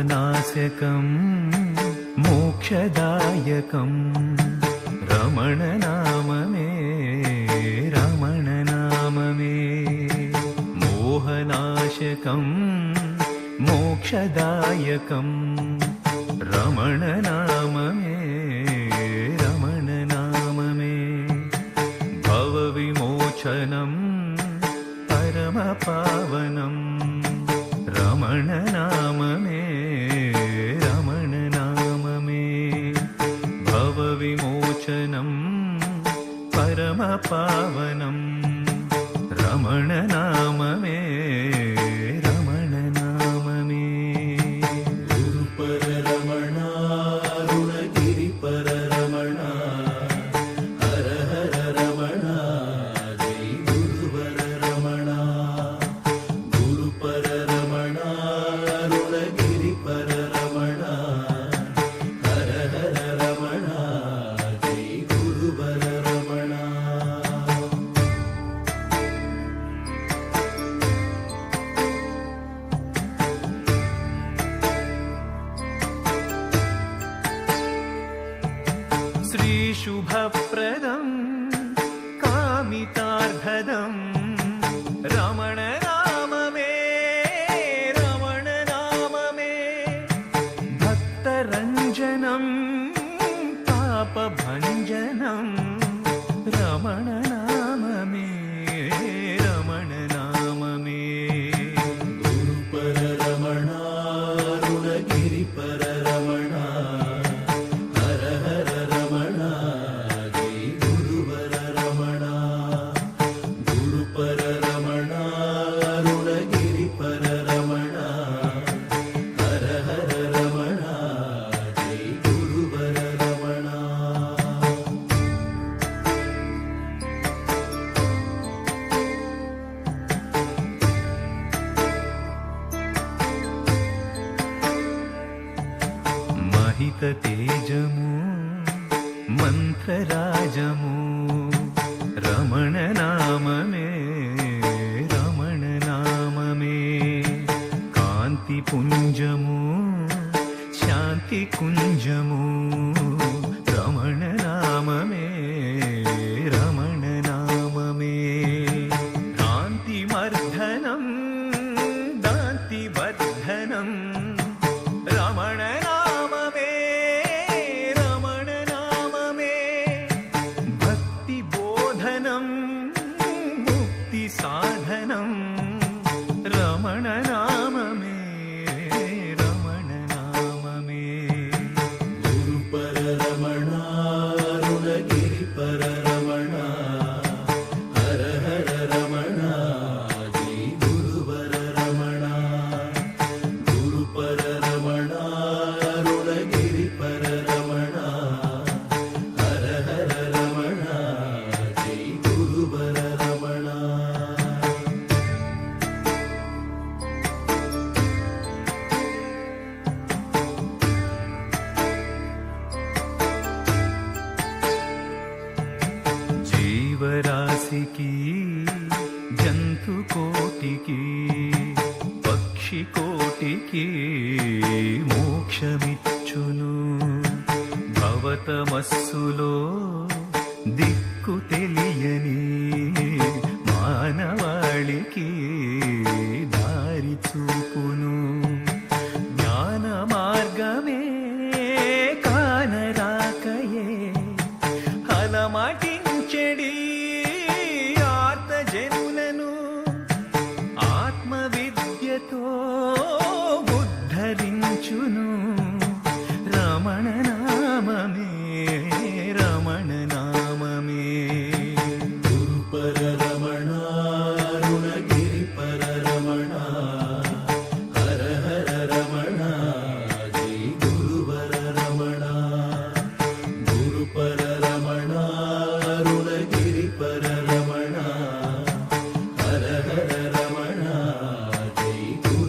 मोहनाशकं मोक्षदायकं रमण नाम मे रमण नाम मे मोहनाशकं मोक्षदायकं रमण नाम मे रमण नाम मे भवविमोचनं परमपावनं रमण नाम मे रमण नाम मे भवविमोचनं परमपावनं रमण नाम मे रमण नाम मे गुरुपर रमण अरुणगिरिपर रमण हर हर रमण जय गुरुवर रमण गुरुपर रमण अरुणगिरिपर रमण हर हर रमण जय गुरुवर रमण श्रीशुभप्रदं कामितार्थदं रमण नाम मे रमण नाम मे भक्तरञ्जनं पापभञ्जनं रमण नाम मे रमण नाम मे गुरुपर रमण अरुणगिरिपर रमण हर हर रमण जय गुरुवर रमण गुरुपर रमण अरुणगिरिपर रमण हर हर रमण जय गुरुवर रमण महित तेजमु मंत्रराजमु रमण नाम मे रमण नाम मे कांति पुंजमु शांति कुंजमु रमण नाम मे रमण नाम मे कांति मर्धनं दांति वर्धनं रमण नाम मे रमण नाम मे भक्ति बोधनं मुक्ति साधनं रमण नाम मे रमण नाम मे गुरुपर रमण अरुणगिरिपर रमण हर हर रमण जय गुरुवर रमण गुरुपर रमण अरुणगिरिपर रमण हर हर रमण जय गुरुवर रमण जीवराशि की जंतु कोटि की पक्षि कोटि की మోక్షమిచ్చును భవతమస్సులో దిక్కు తెలియని మానవాళికి దారి చూపును జ్ఞాన మార్గమే కానరాకయే అలమటించెడి ఆర్త జనులను ఆత్మ విద్యతో ఉద్ధరించును రమణ